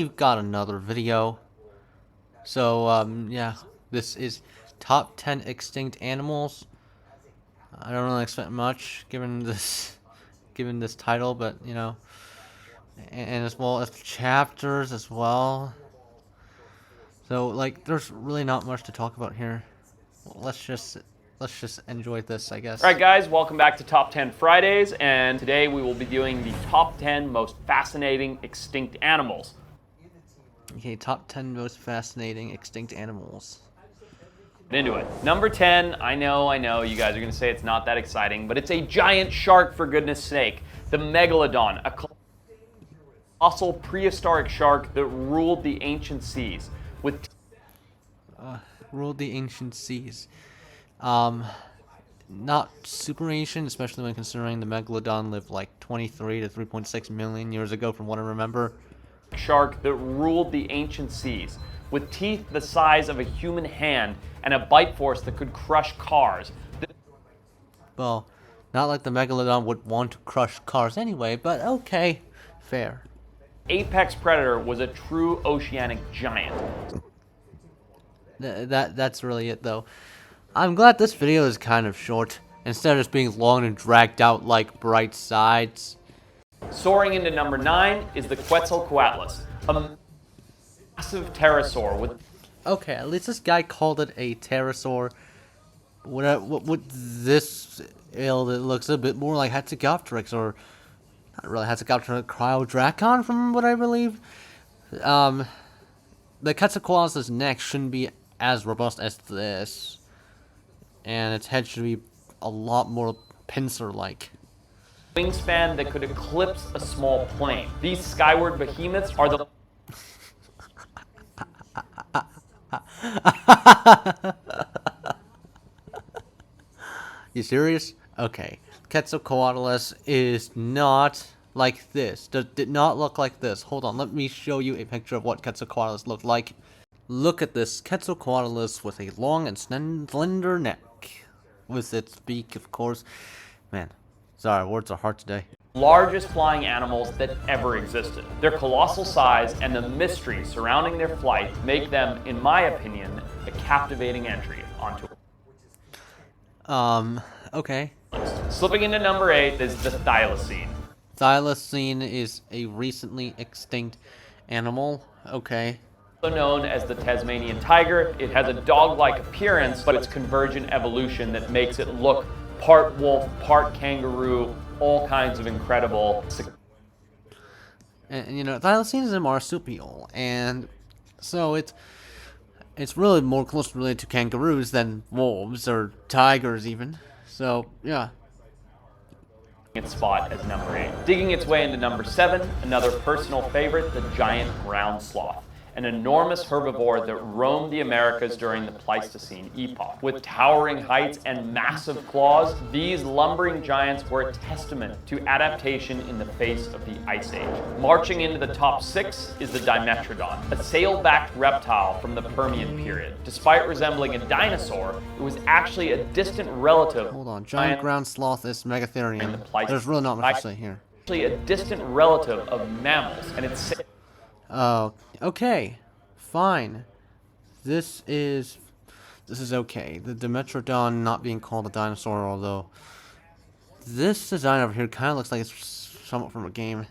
we've got another video. So, yeah, this is top 10 extinct animals. I don't really expect much given this title, but you know, and as well as chapters as well. So, like, there's really not much to talk about here. Let's just enjoy this, I guess. Alright guys, welcome back to Top 10 Fridays, and today we will be doing the top 10 most fascinating extinct animals. Okay, top 10 most fascinating extinct animals. Get into it. Number 10, I know, you guys are going to say it's not that exciting, but it's a giant shark, for goodness sake. The Megalodon, a colossal prehistoric shark that ruled the ancient seas. Ruled the ancient seas. Not super ancient, especially when considering the Megalodon lived like 23 to 3.6 million years ago, from what I remember. Shark that ruled the ancient seas, with teeth the size of a human hand and a bite force that could crush cars. Well, not like the Megalodon would want to crush cars anyway, but okay, fair. Apex predator was a true oceanic giant. That's really it, though. I'm glad this video is kind of short, instead of just being long and dragged out like Bright Sides. Soaring into number 9 is the Quetzalcoatlus, a massive pterosaur with... Okay, at least this guy called it a pterosaur. What this ill, it looks a bit more like Archopterix, or not really Archopterix, Cryodracon, from what I believe. The Quetzalcoatlus' neck shouldn't be as robust as this, and its head should be a lot more pincer-like. Wingspan that could eclipse a small plane. These skyward behemoths are the... You serious? Okay. Quetzalcoatlus is not like this. Did not look like this. Hold on, let me show you a picture of what Quetzalcoatlus looked like. Look at this Quetzalcoatlus with a long and slender neck. With its beak, of course. Man, sorry, words are hard today. largest flying animals that ever existed. Their colossal size and the mystery surrounding their flight make them, in my opinion, a captivating entry onto okay. Slipping into number 8 is the Thylacine. Thylacine is a recently extinct animal. Okay. Also known as the Tasmanian tiger, it has a dog-like appearance, but it's convergent evolution that makes it look part wolf, part kangaroo, all kinds of incredible. And you know, Thylacine is a marsupial, and so it's really more closely related to kangaroos than wolves or tigers even. So yeah. Its spot as number 8. Digging its way into number 7, another personal favorite, the giant ground sloth. An enormous herbivore that roamed the Americas during the Pleistocene epoch. With towering heights and massive claws, these lumbering giants were a testament to adaptation in the face of the Ice Age. Marching into the top 6 is the Dimetrodon, a sail-backed reptile from the Permian period. Despite resembling a dinosaur, it was actually a distant relative. Hold on, giant ground sloth is Megatherium. There's really not much to say here. Actually a distant relative of mammals, and it's... Oh, okay, fine. This is okay. The Dimetrodon not being called a dinosaur, although this design over here kind of looks like it's somewhat from a game.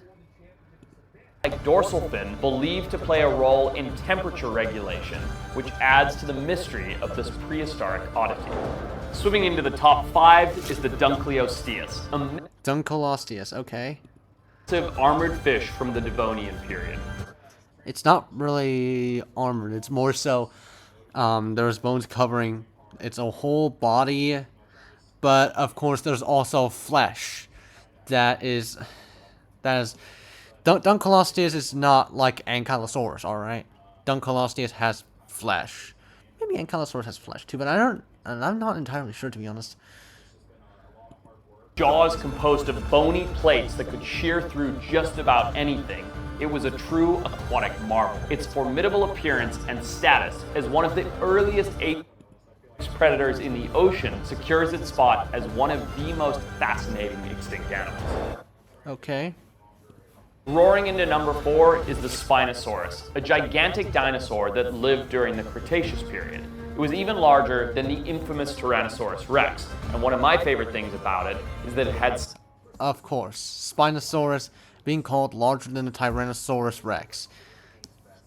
Like dorsal fin, believed to play a role in temperature regulation, which adds to the mystery of this prehistoric oddity. Swimming into the top 5 is the Duncloius, a Duncloius, okay. massive armored fish from the Devonian period. It's not really armored. It's more so there's bones covering its whole body, but of course there's also flesh. Duncloius is not like Ankylosaurus, all right. Duncloius has flesh. Maybe Ankylosaurus has flesh too, but I'm not entirely sure, to be honest. Jaws composed of bony plates that could shear through just about anything. It was a true aquatic marvel. Its formidable appearance and status as one of the earliest apex predators in the ocean secures its spot as one of the most fascinating extinct animals. Okay. Roaring into number 4 is the Spinosaurus, a gigantic dinosaur that lived during the Cretaceous period. It was even larger than the infamous Tyrannosaurus rex, and one of my favorite things about it is that it had... Of course, Spinosaurus being called larger than the Tyrannosaurus rex.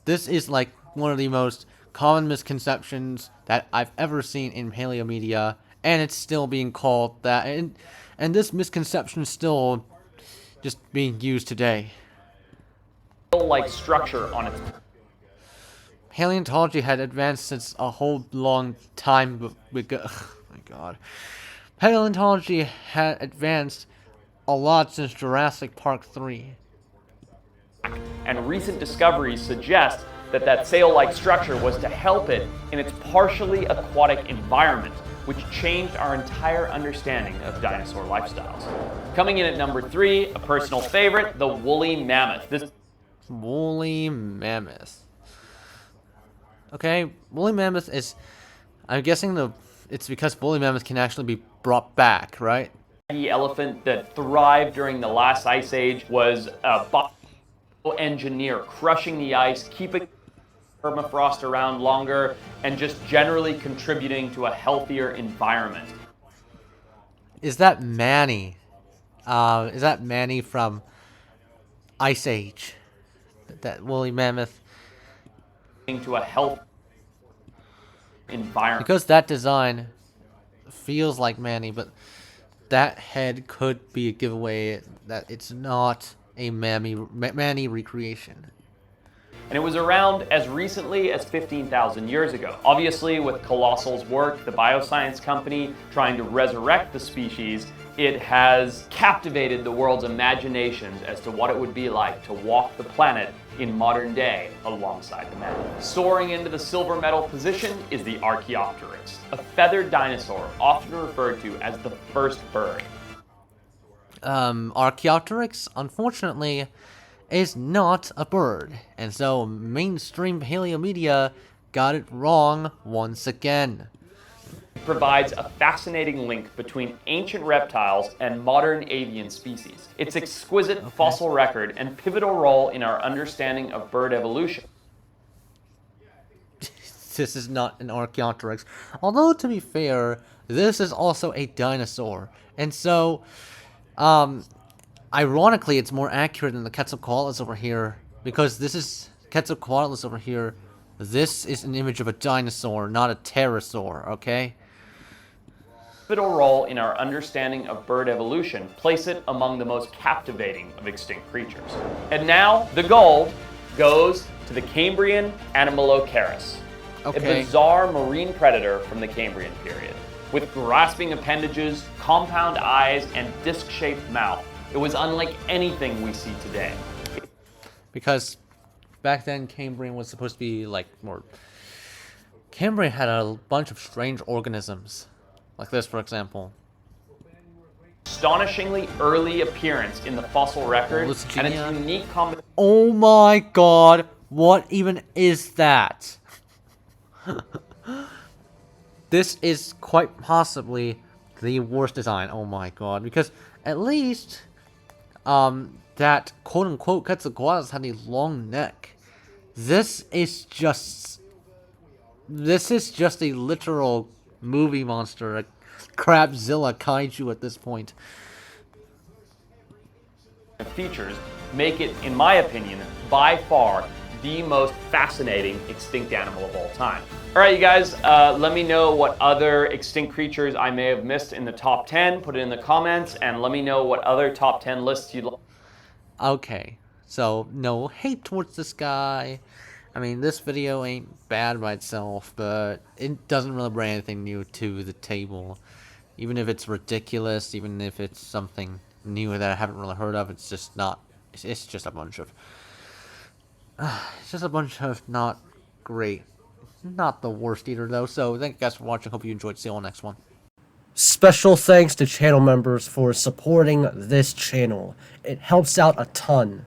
This is like one of the most common misconceptions that I've ever seen in paleomedia, and it's still being called that, and this misconception is still just being used today. like structure on its... Paleontology had advanced since a whole long time ago. Oh my god. Paleontology had advanced a lot since Jurassic Park 3. And recent discoveries suggest that that sail-like structure was to help it in its partially aquatic environment, which changed our entire understanding of dinosaur lifestyles. Coming in at number 3, a personal favorite, the woolly mammoth. This Woolly mammoth. Okay, woolly mammoth is... I'm guessing it's because woolly mammoth can actually be brought back, right? The elephant that thrived during the last ice age was a engineer, crushing the ice, keeping permafrost around longer, and just generally contributing to a healthier environment. Is that Manny? Is that Manny from Ice Age? That woolly mammoth? To a health environment. Because that design feels like Manny, but that head could be a giveaway that it's not a Manny recreation. And it was around as recently as 15,000 years ago. Obviously, with Colossal's work, the bioscience company trying to resurrect the species, it has captivated the world's imaginations as to what it would be like to walk the planet in modern day alongside the mammoth. Soaring into the silver medal position is the Archopterix, a feathered dinosaur often referred to as the first bird. Archopterix, unfortunately, is not a bird, and so mainstream paleomedia got it wrong once again. It provides a fascinating link between ancient reptiles and modern avian species. Its exquisite fossil record and pivotal role in our understanding of bird evolution. This is not an Archopterix, although to be fair, this is also a dinosaur, and so, ironically, it's more accurate than the Quetzalcoatlus over here, because this is Quetzalcoatlus over here. This is an image of a dinosaur, not a pterosaur, okay? Pivotal role in our understanding of bird evolution place it among the most captivating of extinct creatures. And now, the gold goes to the Cambrian Animalis, a bizarre marine predator from the Cambrian period. With grasping appendages, compound eyes, and disc-shaped mouth, it was unlike anything we see today. Because back then, Cambrian was supposed to be like more... Cambrian had a bunch of strange organisms. Like this, for example. Astonishingly early appearance in the fossil record, and its unique combination. Oh my god, what even is that? This is quite possibly the worst design. Oh my god, because at least that quote-unquote Quetzalcoatlus had a long neck. This is just a literal movie monster, a Crabzilla kaiju at this point. Features make it, in my opinion, by far the most fascinating extinct animal of all time. All right, you guys, let me know what other extinct creatures I may have missed in the top 10. Put it in the comments, and let me know what other top 10 lists you'd like. Okay, so no hate towards this guy. I mean, this video ain't bad by itself, but it doesn't really bring anything new to the table. Even if it's ridiculous, even if it's something new that I haven't really heard of, it's just not... It's just a bunch of... it's just a bunch of not great. Not the worst either, though. So, thank you guys for watching. Hope you enjoyed. See you all next one. Special thanks to channel members for supporting this channel. It helps out a ton.